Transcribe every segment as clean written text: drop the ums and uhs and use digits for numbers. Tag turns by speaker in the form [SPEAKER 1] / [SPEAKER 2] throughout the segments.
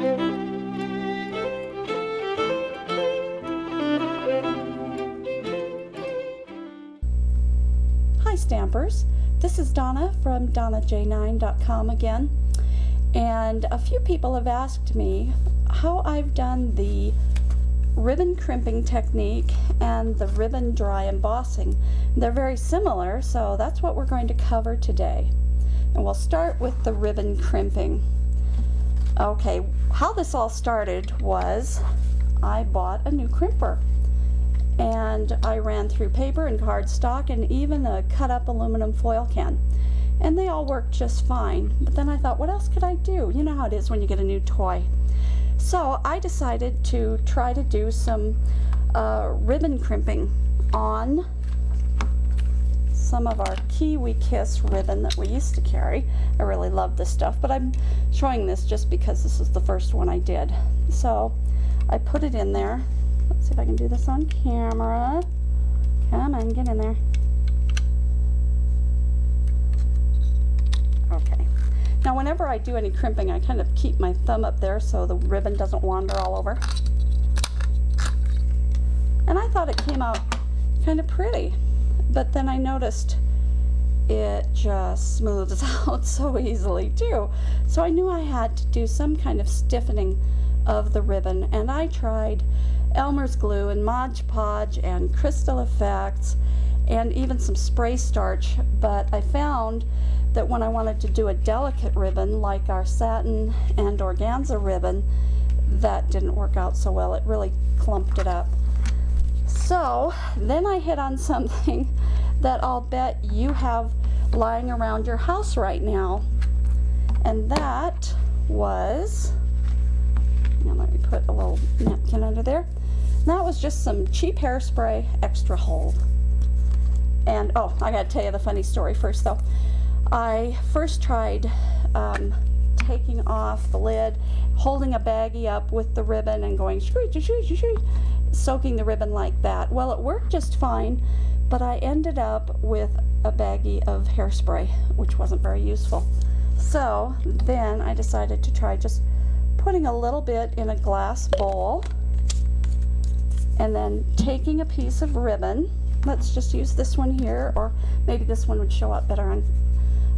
[SPEAKER 1] Hi Stampers, this is Donna from DonnaJ9.com again, and a few people have asked me how I've done the ribbon crimping technique and the ribbon dry embossing. They're very similar, so that's what we're going to cover today. And we'll start with the ribbon crimping. Okay, how this all started was I bought a new crimper. And I ran through paper and cardstock and even a cut up aluminum foil can. And they all worked just fine. But then I thought, what else could I do? You know how it is when you get a new toy. So I decided to try to do some ribbon crimping on some of our Kiwi Kiss ribbon that we used to carry. I really love this stuff, but I'm showing this just because this is the first one I did. So I put it in there. Let's see if I can do this on camera. Come on, get in there. Okay. Now whenever I do any crimping, I kind of keep my thumb up there so the ribbon doesn't wander all over. And I thought it came out kind of pretty, but then I noticed it just smooths out so easily too. So I knew I had to do some kind of stiffening of the ribbon, and I tried Elmer's glue and Mod Podge and Crystal Effects and even some spray starch, but I found that when I wanted to do a delicate ribbon like our satin and organza ribbon, that didn't work out so well. It really clumped it up. So then I hit on something that I'll bet you have lying around your house right now, and that was, now let me put a little napkin under there. That was just some cheap hairspray, extra hold. And oh, I gotta tell you the funny story first though. I first tried taking off the lid, holding a baggie up with the ribbon and going screech, soaking the ribbon like that. Well, it worked just fine, but I ended up with a baggie of hairspray, which wasn't very useful. So then I decided to try just putting a little bit in a glass bowl and then taking a piece of ribbon. Let's just use this one here, or maybe this one would show up better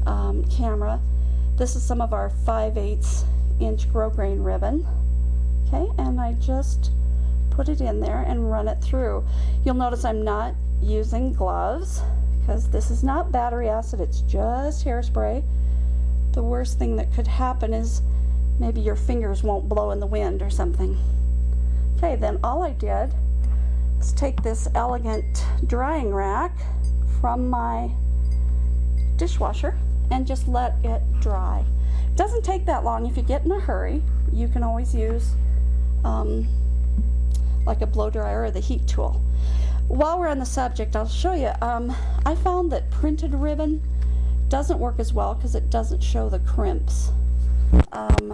[SPEAKER 1] on camera. This is some of our 5/8 inch grosgrain ribbon. Okay, and I just put it in there and run it through. You'll notice I'm not using gloves because this is not battery acid, it's just hairspray. The worst thing that could happen is maybe your fingers won't blow in the wind or something. Okay, then all I did is take this elegant drying rack from my dishwasher and just let it dry. It doesn't take that long. If you get in a hurry, you can always use like a blow dryer or the heat tool. While we're on the subject, I'll show you. I found that printed ribbon doesn't work as well because it doesn't show the crimps.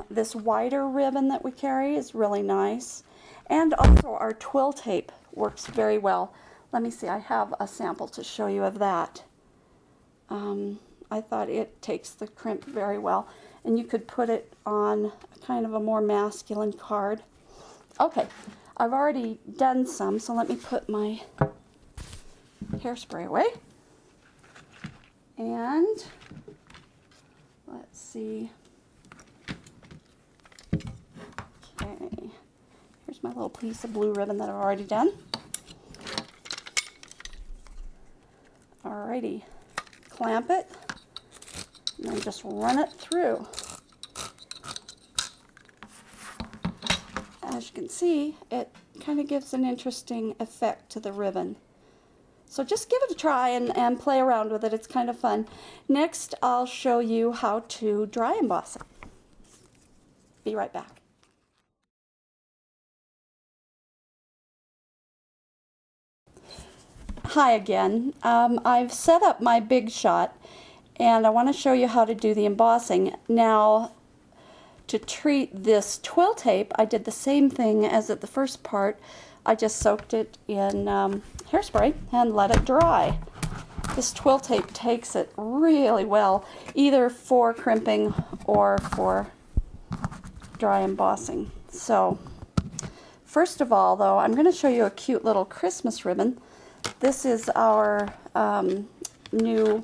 [SPEAKER 1] This wider ribbon that we carry is really nice, and also our twill tape works very well. Let me see, I have a sample to show you of that. I thought it takes the crimp very well, and you could put it on kind of a more masculine card. Okay, I've already done some, so let me put my hairspray away. And let's see. Okay, here's my little piece of blue ribbon that I've already done. Alrighty, clamp it and then just run it through. As you can see, it kind of gives an interesting effect to the ribbon. So just give it a try and play around with it. It's kind of fun. Next, I'll show you how to dry emboss it. Be right back. Hi again. I've set up my Big Shot, and I want to show you how to do the embossing. Now, to treat this twill tape, I did the same thing as at the first part. I just soaked it in hairspray and let it dry. This twill tape takes it really well, either for crimping or for dry embossing. So first of all, though, I'm going to show you a cute little Christmas ribbon. This is our new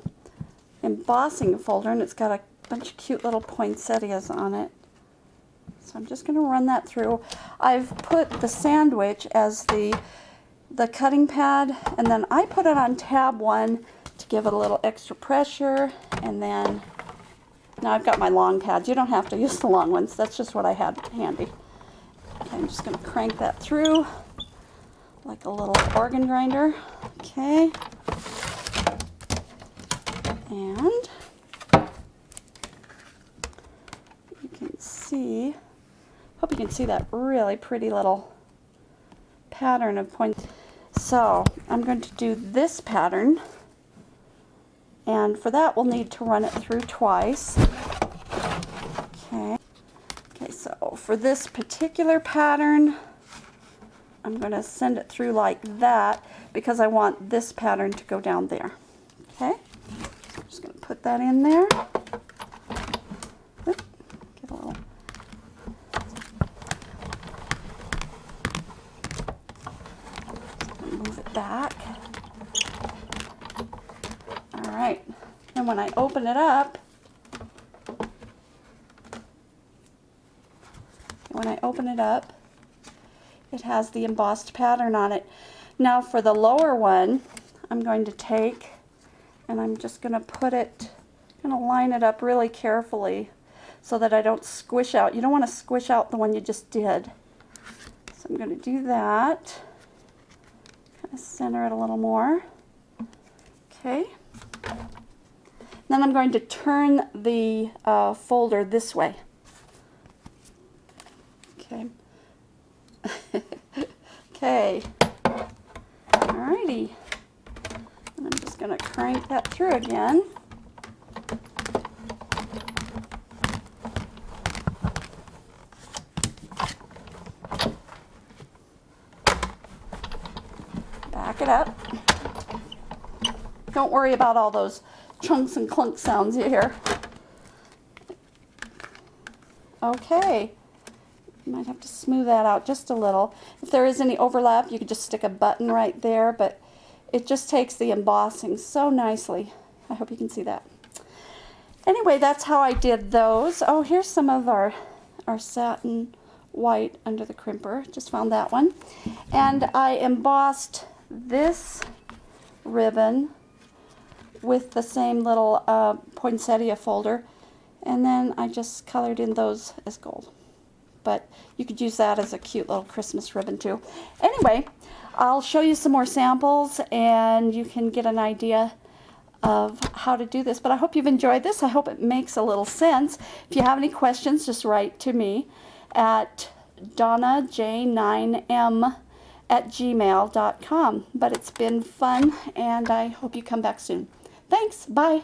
[SPEAKER 1] embossing folder, and it's got a bunch of cute little poinsettias on it. So I'm just going to run that through. I've put the sandwich as the cutting pad, and then I put it on tab 1 to give it a little extra pressure, and then now I've got my long pads. You don't have to use the long ones. That's just what I had handy. Okay, I'm just going to crank that through like a little organ grinder. Okay. And you can see, hope you can see that really pretty little pattern of points. So I'm going to do this pattern, and for that we'll need to run it through twice. Okay. Okay, so for this particular pattern, I'm going to send it through like that because I want this pattern to go down there. Okay, so I'm just going to put that in there. Oop, get a little. Move it back. All right, and when I open it up, it has the embossed pattern on it. Now for the lower one, I'm going to take and I'm just going to put it, I'm going to line it up really carefully so that I don't squish out. You don't want to squish out the one you just did. So I'm going to do that. Kind of center it a little more. Okay. Then I'm going to turn the folder this way. Okay. Okay. Alrighty. And I'm just going to crank that through again. Back it up. Don't worry about all those chunks and clunk sounds you hear. Okay. You might have to smooth that out just a little. If there is any overlap, you could just stick a button right there, but it just takes the embossing so nicely. I hope you can see that. Anyway, that's how I did those. Oh, here's some of our satin white under the crimper. Just found that one. And I embossed this ribbon with the same little poinsettia folder, and then I just colored in those as gold. But you could use that as a cute little Christmas ribbon too. Anyway, I'll show you some more samples and you can get an idea of how to do this. But I hope you've enjoyed this. I hope it makes a little sense. If you have any questions, just write to me at donnaj9m@gmail.com. But it's been fun, and I hope you come back soon. Thanks. Bye.